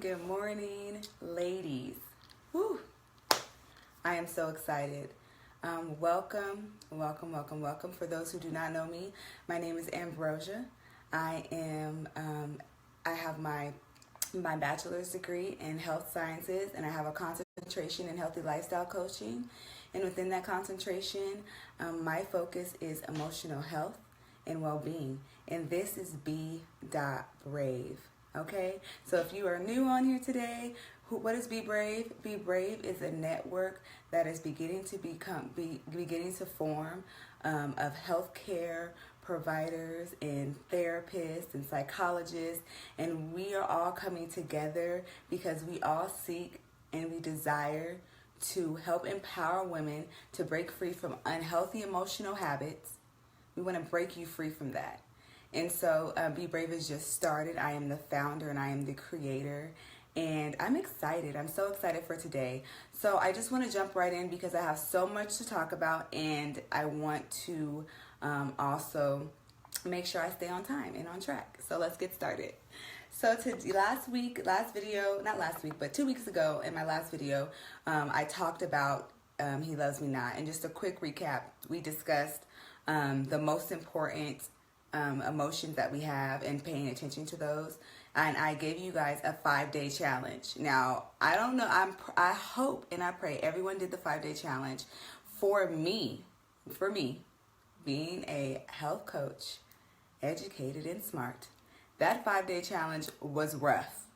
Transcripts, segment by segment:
Good morning, ladies. Woo. I am so excited. Welcome. For those who do not know me, my name is Ambrosia. I have my bachelor's degree in health sciences, and I have a concentration in healthy lifestyle coaching. And within that concentration, my focus is emotional health and well-being. And this is B.brave. Okay, so if you are new on here today, what is B.brave? B.brave is a network that is beginning to form of healthcare providers and therapists and psychologists, and we are all coming together because we all seek and we desire to help empower women to break free from unhealthy emotional habits. We want to break you free from that. And so B.brave has just started. I am the founder and I am the creator. And I'm excited. I'm so excited for today. So I just want to jump right in because I have so much to talk about. And I want to also make sure I stay on time and on track. So let's get started. So last video, not last week, but 2 weeks ago in my last video, I talked about He Loves Me Not. And just a quick recap, we discussed the most important emotions that we have and paying attention to those. And I gave you guys a 5-day challenge. Now, I don't know, I hope and I pray everyone did the 5-day challenge. For me, being a health coach, educated and smart, that 5-day challenge was rough.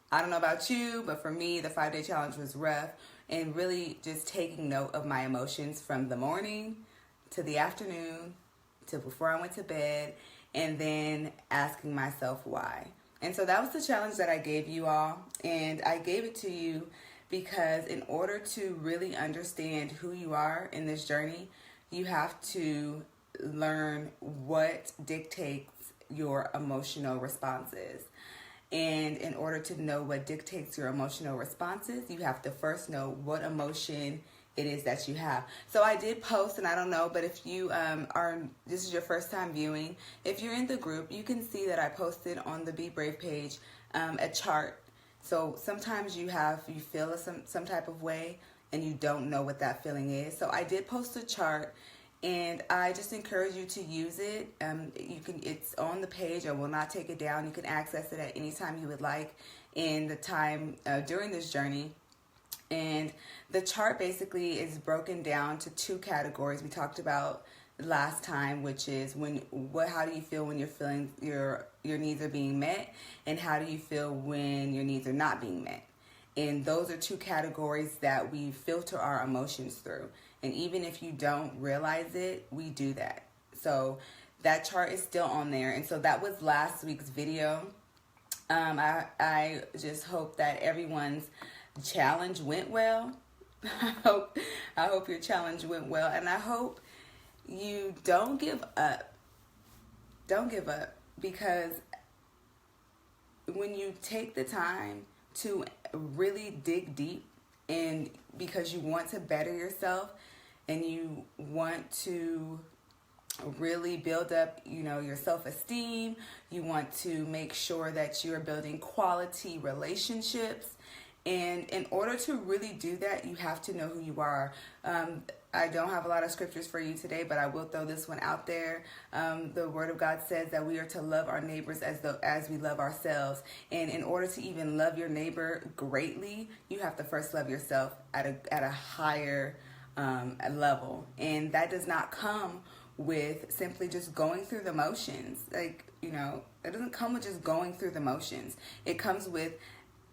I don't know about you, but for me, the 5-day challenge was rough, and really just taking note of my emotions from the morning to the afternoon to before I went to bed, and then asking myself why. And so that was the challenge that I gave you all, and I gave it to you because in order to really understand who you are in this journey, you have to learn what dictates your emotional responses. And in order to know what dictates your emotional responses, you have to first know what emotion it is that you have. So I did post, and I don't know, but if you this is your first time viewing, if you're in the group, you can see that I posted on the B.brave page a chart. So sometimes you feel some type of way and you don't know what that feeling is. So I did post a chart, and I just encourage you to use it. It's on the page. I will not take it down. You can access it at any time you would like in the time during this journey. And the chart basically is broken down to 2 categories we talked about last time, which is how do you feel when you're feeling your needs are being met, and how do you feel when your needs are not being met. And those are 2 categories that we filter our emotions through. And even if you don't realize it, we do that. So that chart is still on there. And so that was last week's video. I just hope that everyone's challenge went well. I hope your challenge went well, and I hope you don't give up. Don't give up, because when you take the time to really dig deep, and because you want to better yourself and you want to really build up, your self-esteem, you want to make sure that you're building quality relationships. And in order to really do that, you have to know who you are. I don't have a lot of scriptures for you today, but I will throw this one out there. The Word of God says that we are to love our neighbors as we love ourselves. And in order to even love your neighbor greatly, you have to first love yourself at a higher level. And that does not come with simply just going through the motions. It doesn't come with just going through the motions. It comes with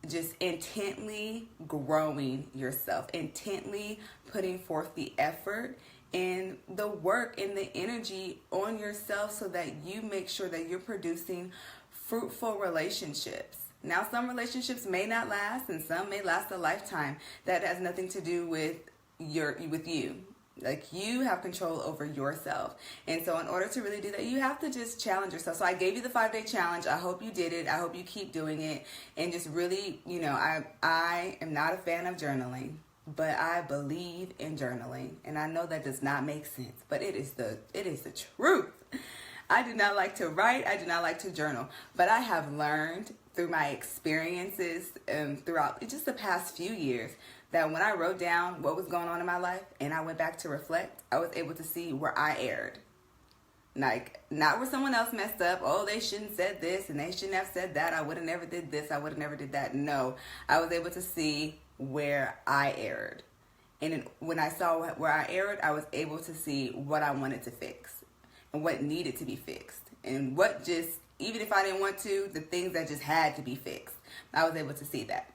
just intently growing yourself, intently putting forth the effort and the work and the energy on yourself so that you make sure that you're producing fruitful relationships. Now, some relationships may not last and some may last a lifetime. That has nothing to do with you. Like, you have control over yourself. And so in order to really do that, you have to just challenge yourself. So I gave you the 5-day challenge. I hope you did it. I hope you keep doing it. And just really, I am not a fan of journaling, but I believe in journaling. And I know that does not make sense, but it is the truth. I do not like to write. I do not like to journal, but I have learned through my experiences throughout just the past few years, that when I wrote down what was going on in my life and I went back to reflect, I was able to see where I erred. Like, not where someone else messed up. Oh, they shouldn't have said this and they shouldn't have said that. I would have never did this. I would have never did that. No, I was able to see where I erred. And when I saw where I erred, I was able to see what I wanted to fix and what needed to be fixed. And what just, even if I didn't want to, the things that just had to be fixed. I was able to see that.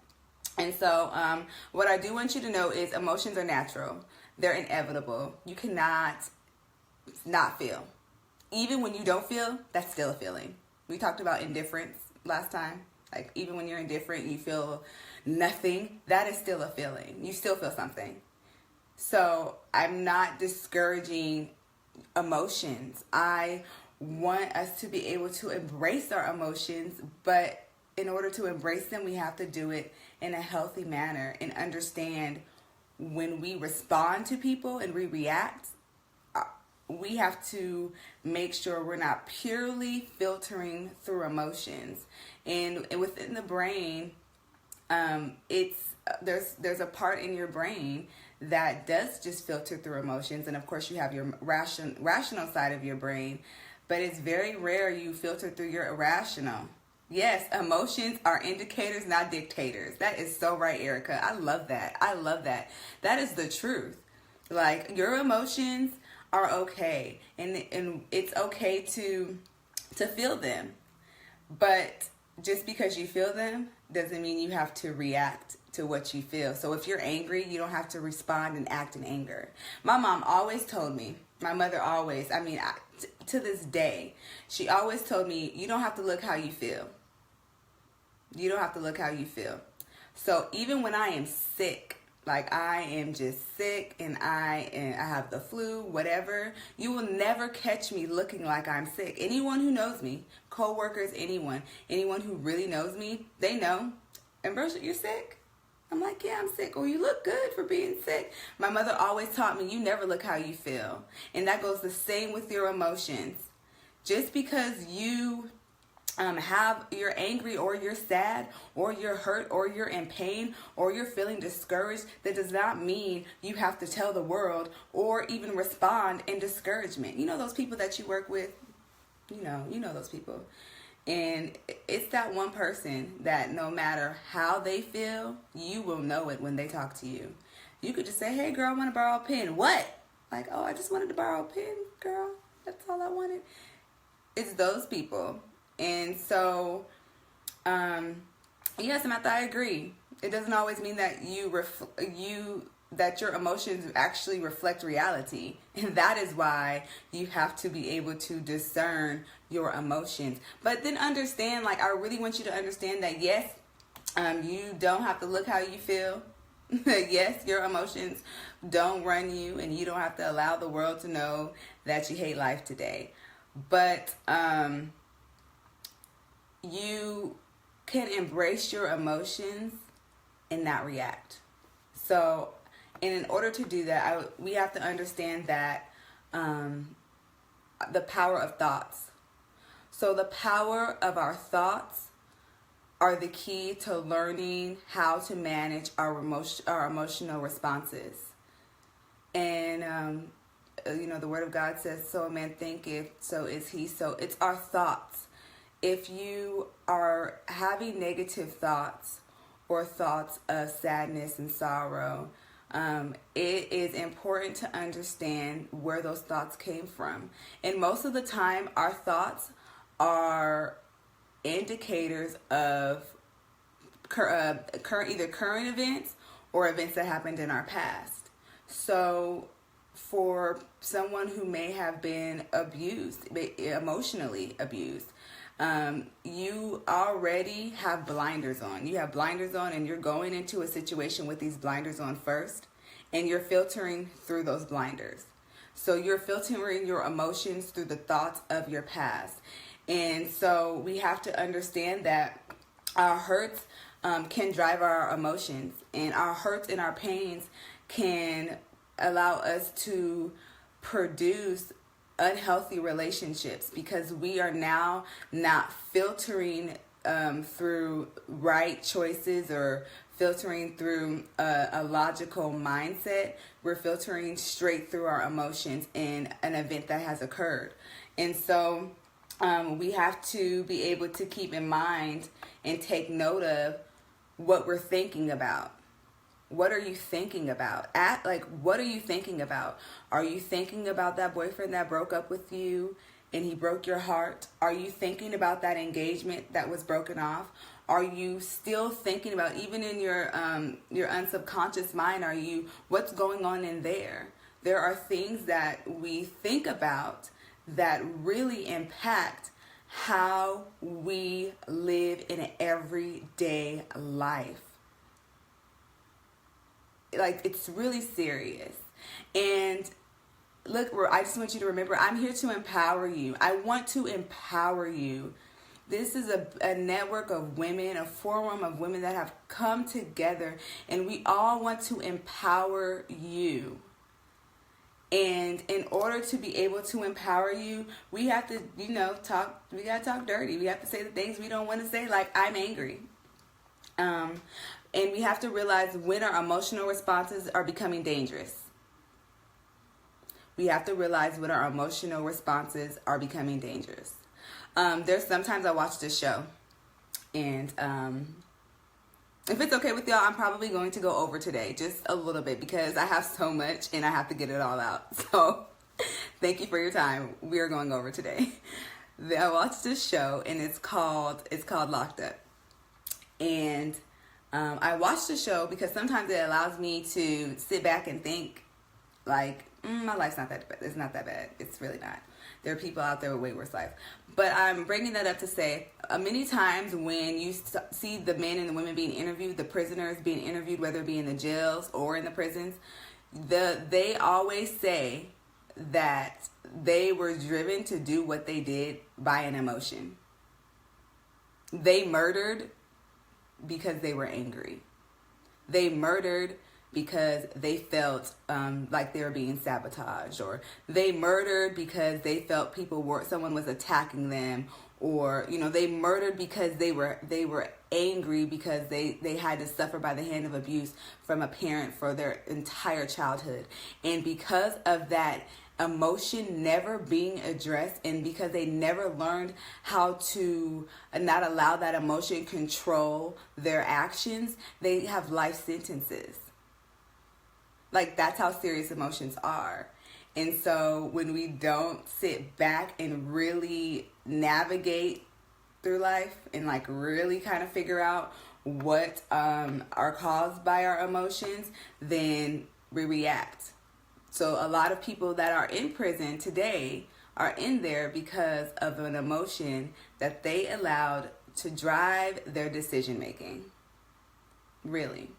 And so what I do want you to know is emotions are natural. They're inevitable. You cannot not feel. Even when you don't feel, that's still a feeling. We talked about indifference last time. Like, even when you're indifferent, you feel nothing. That is still a feeling. You still feel something. So I'm not discouraging emotions. I want us to be able to embrace our emotions, but in order to embrace them, we have to do it in a healthy manner and understand when we respond to people and we react, we have to make sure we're not purely filtering through emotions. And within the brain, there's a part in your brain that does just filter through emotions. And of course you have your rational side of your brain, but it's very rare you filter through your irrational. Yes, emotions are indicators, not dictators. That is so right, Erica. I love that. I love that. That is the truth. Like, your emotions are okay, and it's okay to feel them, but just because you feel them doesn't mean you have to react to what you feel. So if you're angry, you don't have to respond and act in anger. My mom always told me, my mother always, to this day, she always told me, you don't have to look how you feel. You don't have to look how you feel. So even when I am sick, like I am just sick and I have the flu, whatever, you will never catch me looking like I'm sick. Anyone who knows me, co-workers, anyone who really knows me, they know, Ambrosia, you're sick? I'm like, yeah, I'm sick. Or you look good for being sick. My mother always taught me, you never look how you feel. And that goes the same with your emotions. Just because you're angry or you're sad or you're hurt or you're in pain or you're feeling discouraged, that does not mean you have to tell the world or even respond in discouragement. You know those people that you work with? You know those people. And it's that one person that no matter how they feel, you will know it when they talk to you. You could just say, hey girl, I want to borrow a pen. What? Like, oh, I just wanted to borrow a pen, girl. That's all I wanted. It's those people. And so, yes, Samantha, I agree. It doesn't always mean that that your emotions actually reflect reality. And that is why you have to be able to discern your emotions. But then understand, like, I really want you to understand that, yes, you don't have to look how you feel. Yes, your emotions don't run you, and you don't have to allow the world to know that you hate life today. But, you can embrace your emotions and not react. So, and in order to do that, we have to understand that the power of thoughts. So the power of our thoughts are the key to learning how to manage our emotional responses. And, the Word of God says, so a man thinketh, so is he. So it's our thoughts. If you are having negative thoughts or thoughts of sadness and sorrow, it is important to understand where those thoughts came from. And most of the time, our thoughts are indicators of either current events or events that happened in our past. So for someone who may have been abused, emotionally abused, you already have blinders on. You have blinders on, and you're going into a situation with these blinders on first, and you're filtering through those blinders. So you're filtering your emotions through the thoughts of your past. And so we have to understand that our hurts can drive our emotions, and our hurts and our pains can allow us to produce unhealthy relationships, because we are now not filtering through right choices or filtering through a logical mindset. We're filtering straight through our emotions in an event that has occurred. And so we have to be able to keep in mind and take note of what we're thinking about. What are you thinking about? What are you thinking about? Are you thinking about that boyfriend that broke up with you and he broke your heart? Are you thinking about that engagement that was broken off? Are you still thinking about, even in your unsubconscious mind, what's going on in there? There are things that we think about that really impact how we live in an everyday life. Like, it's really serious. And look, I just want you to remember, I'm here to empower you. I want to empower you. This is a network of women, a forum of women that have come together, and we all want to empower you. And in order to be able to empower you, we have to, talk. We gotta talk dirty. We have to say the things we don't want to say, like, I'm angry. And we have to realize when our emotional responses are becoming dangerous. We have to realize when our emotional responses are becoming dangerous. There's sometimes I watch this show, and if it's okay with y'all, I'm probably going to go over today just a little bit because I have so much and I have to get it all out. So thank you for your time. We are going over today. I watched this show, and it's called Locked Up. And I watch the show because sometimes it allows me to sit back and think, like, my life's not that bad. It's not that bad. It's really not. There are people out there with way worse life. But I'm bringing that up to say, many times when you see the men and the women being interviewed, the prisoners being interviewed, whether it be in the jails or in the prisons, they always say that they were driven to do what they did by an emotion. They murdered because they were angry. They murdered because they felt like they were being sabotaged, or they murdered because they felt someone was attacking them, or they murdered because they were angry because they had to suffer by the hand of abuse from a parent for their entire childhood. And because of that emotion never being addressed, and because they never learned how to not allow that emotion control their actions, they have life sentences. Like, that's how serious emotions are. And so when we don't sit back and really navigate through life and like really kind of figure out what are caused by our emotions, then we react. So a lot of people that are in prison today are in there because of an emotion that they allowed to drive their decision making. Really.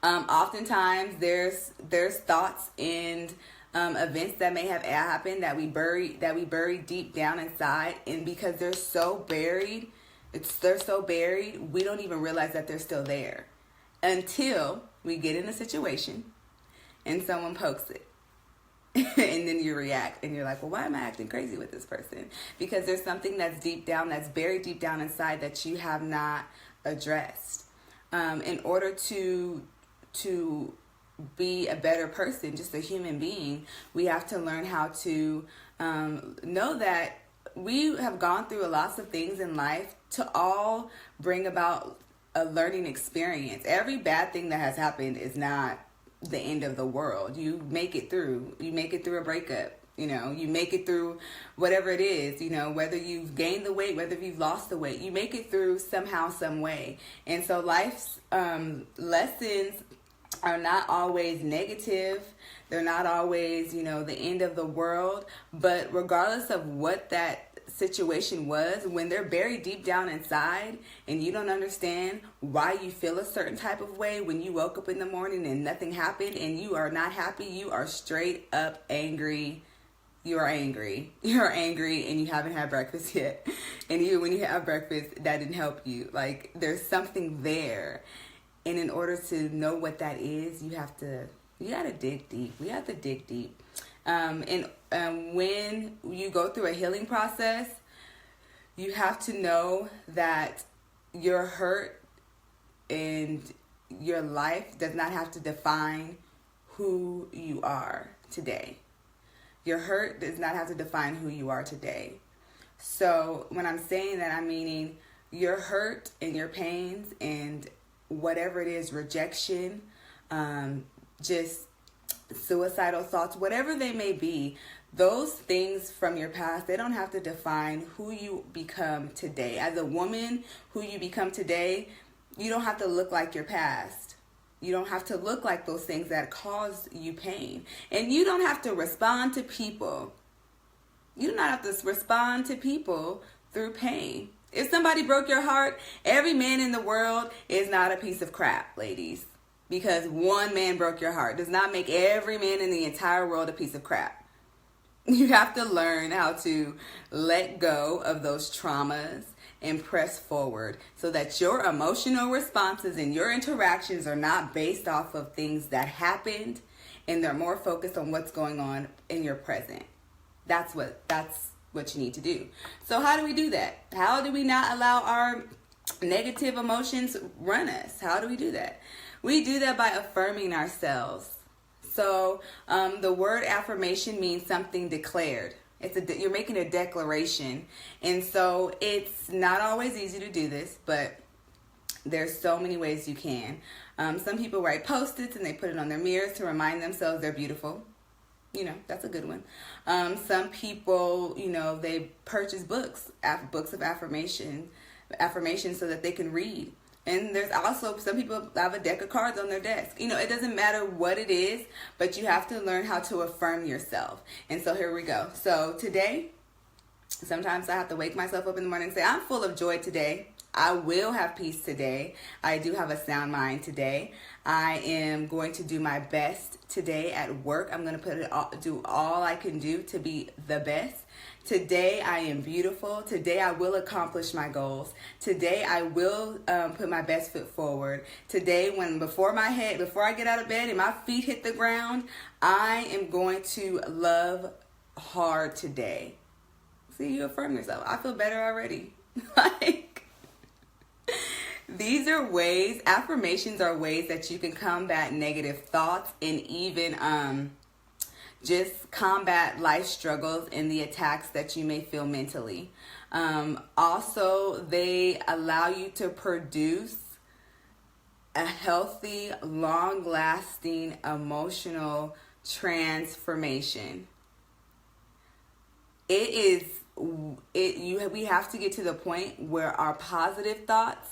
Oftentimes there's thoughts and events that may have happened that we bury deep down inside, and because they're so buried, we don't even realize that they're still there until we get in a situation and someone pokes it. And then you react and you're like, well, why am I acting crazy with this person? Because there's something that's buried deep down inside that you have not addressed. In order to be a better person, just a human being, we have to learn how to know that we have gone through lots of things in life to all bring about a learning experience. Every bad thing that has happened is not the end of the world. You make it through. You make it through a breakup. You make it through whatever it is, whether you've gained the weight, whether you've lost the weight, you make it through somehow, some way. And so life's lessons are not always negative. They're not always, the end of the world. But regardless of what that situation was, when they're buried deep down inside and you don't understand why you feel a certain type of way, when you woke up in the morning and nothing happened and you are not happy, you are straight up angry. You're angry and you haven't had breakfast yet. And even when you have breakfast, that didn't help you. Like, there's something there. And in order to know what that is, you gotta dig deep. We have to dig deep. And when you go through a healing process, You have to know that your hurt and your life does not have to define who you are today. Your hurt does not have to define who you are today. So when I'm saying that, I'm meaning your hurt and your pains and whatever it is, rejection, just suicidal thoughts, whatever they may be, those things from your past, they don't have to define who you become today. As a woman, who you become today, you don't have to look like your past. You don't have to look like those things that caused you pain. And you don't have to respond to people. You do not have to respond to people through pain. If somebody broke your heart, every man in the world is not a piece of crap, ladies. Because one man broke your heart does not make every man in the entire world a piece of crap. You have to learn how to let go of those traumas and press forward so that your emotional responses and your interactions are not based off of things that happened, and they're more focused on what's going on in your present. That's what you need to do. So how do we do that? How do we not allow our negative emotions run us? How do we do that? We do that by affirming ourselves. So the word affirmation means something declared. You're making a declaration. And so it's not always easy to do this, but there's so many ways you can. Some people write Post-its and they put it on their mirrors to remind themselves they're beautiful. That's a good one. Some people, they purchase books of affirmation so that they can read. And there's also some people have a deck of cards on their desk. It doesn't matter what it is, but you have to learn how to affirm yourself. And so here we go. So today, sometimes I have to wake myself up in the morning and say, I'm full of joy today. I will have peace today. I do have a sound mind today. I am going to do my best today at work. I'm going to do all I can do to be the best. Today I am beautiful. Today I will accomplish my goals. Today I will put my best foot forward. Today, before I get out of bed and my feet hit the ground, I am going to love hard today. See, you affirm yourself. I feel better already. These are ways, affirmations are ways that you can combat negative thoughts and even just combat life struggles and the attacks that you may feel mentally. Also, they allow you to produce a healthy, long-lasting emotional transformation. We have to get to the point where our positive thoughts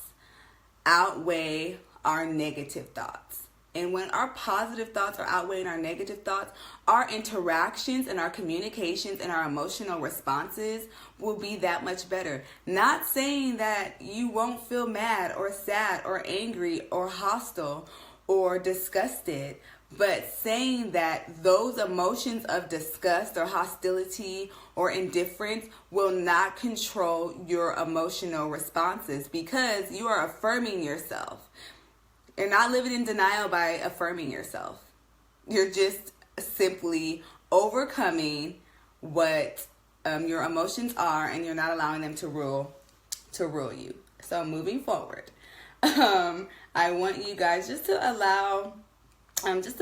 outweigh our negative thoughts. And when our positive thoughts are outweighing our negative thoughts, our interactions and our communications and our emotional responses will be that much better. Not saying that you won't feel mad or sad or angry or hostile or disgusted, but saying that those emotions of disgust or hostility or indifference will not control your emotional responses because you are affirming yourself. You're not living in denial by affirming yourself. You're just simply overcoming what your emotions are, and you're not allowing them to rule you. So moving forward, I want you guys just to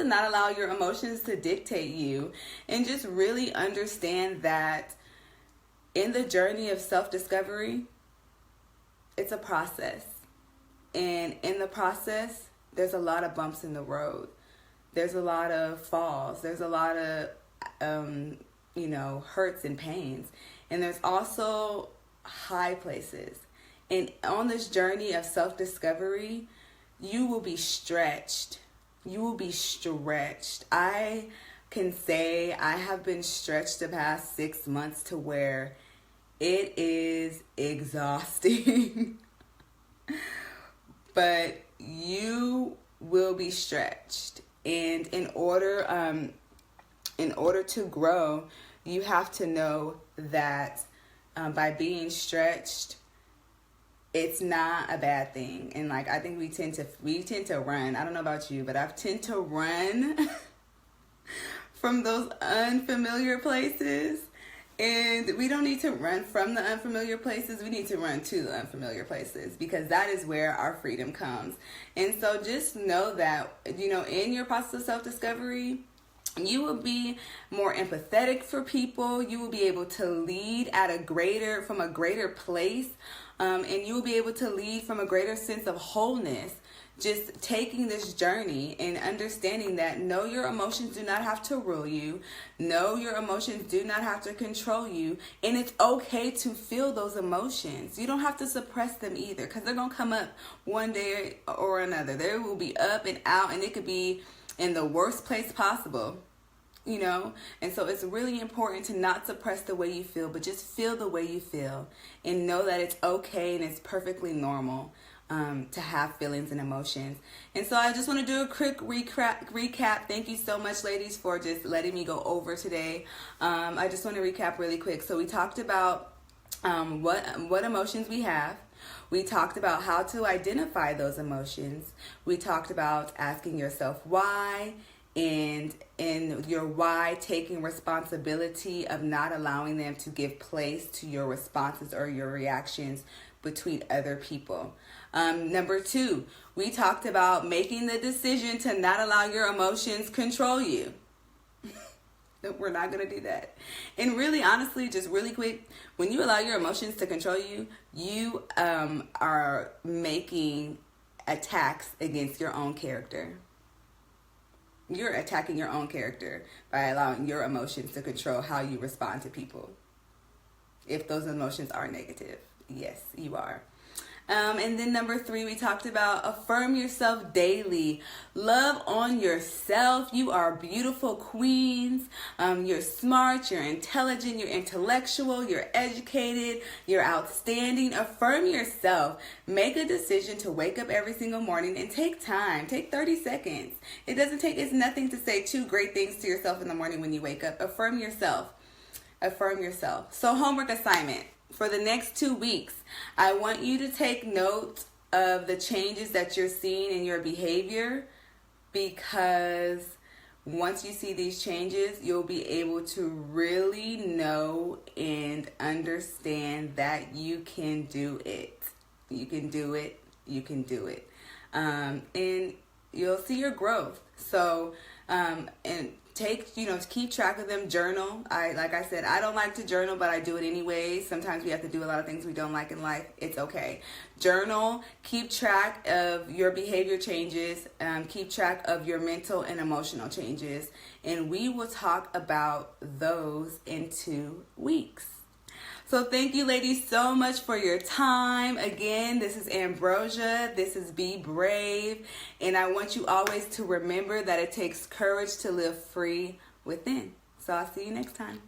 not allow your emotions to dictate you, and just really understand that in the journey of self-discovery, it's a process. And in the process, there's a lot of bumps in the road. There's a lot of falls. There's a lot of, hurts and pains. And there's also high places. And on this journey of self-discovery, you will be stretched. You will be stretched. I can say I have been stretched the past 6 months to where it is exhausting. But you will be stretched, and in order to grow, you have to know that by being stretched, it's not a bad thing. And I think we tend to run. I don't know about you, but I tend to run from those unfamiliar places. And we don't need to run from the unfamiliar places. We need to run to the unfamiliar places, because that is where our freedom comes. And so just know that, in your process of self-discovery, you will be more empathetic for people. You will be able to lead from a greater place. And you will be able to lead from a greater sense of wholeness. Just taking this journey and understanding that no, your emotions do not have to rule you. No, your emotions do not have to control you. And it's okay to feel those emotions. You don't have to suppress them either, because they're going to come up one day or another. They will be up and out, and it could be in the worst place possible. And so it's really important to not suppress the way you feel, but just feel the way you feel and know that it's okay and it's perfectly normal to have feelings and emotions. And so I just want to do a quick recap. Thank you so much, ladies, for just letting me go over today. I just want to recap really quick. So we talked about what emotions we have. We talked about how to identify those emotions. We talked about asking yourself why, and in your why, taking responsibility of not allowing them to give place to your responses or your reactions between other people. Number 2, we talked about making the decision to not allow your emotions control you. We're not going to do that. And really, honestly, just really quick, when you allow your emotions to control you, you are making attacks against your own character. You're attacking your own character by allowing your emotions to control how you respond to people. If those emotions are negative, yes, you are. And then number 3, we talked about affirm yourself daily. Love on yourself. You are beautiful queens. You're smart, you're intelligent, you're intellectual, you're educated, you're outstanding. Affirm yourself. Make a decision to wake up every single morning and take time. Take 30 seconds. It's nothing to say 2 great things to yourself in the morning when you wake up. Affirm yourself. Affirm yourself. So homework assignment. For the next 2 weeks, I want you to take note of the changes that you're seeing in your behavior, because once you see these changes, you'll be able to really know and understand that you can do it. You can do it. You can do it. And you'll see your growth. So, and keep track of them. Journal. Like I said, I don't like to journal, but I do it anyway. Sometimes we have to do a lot of things we don't like in life. It's okay. Journal. Keep track of your behavior changes. Keep track of your mental and emotional changes. And we will talk about those in 2 weeks. So thank you, ladies, so much for your time. Again, this is Ambrosia. This is Be Brave. And I want you always to remember that it takes courage to live free within. So I'll see you next time.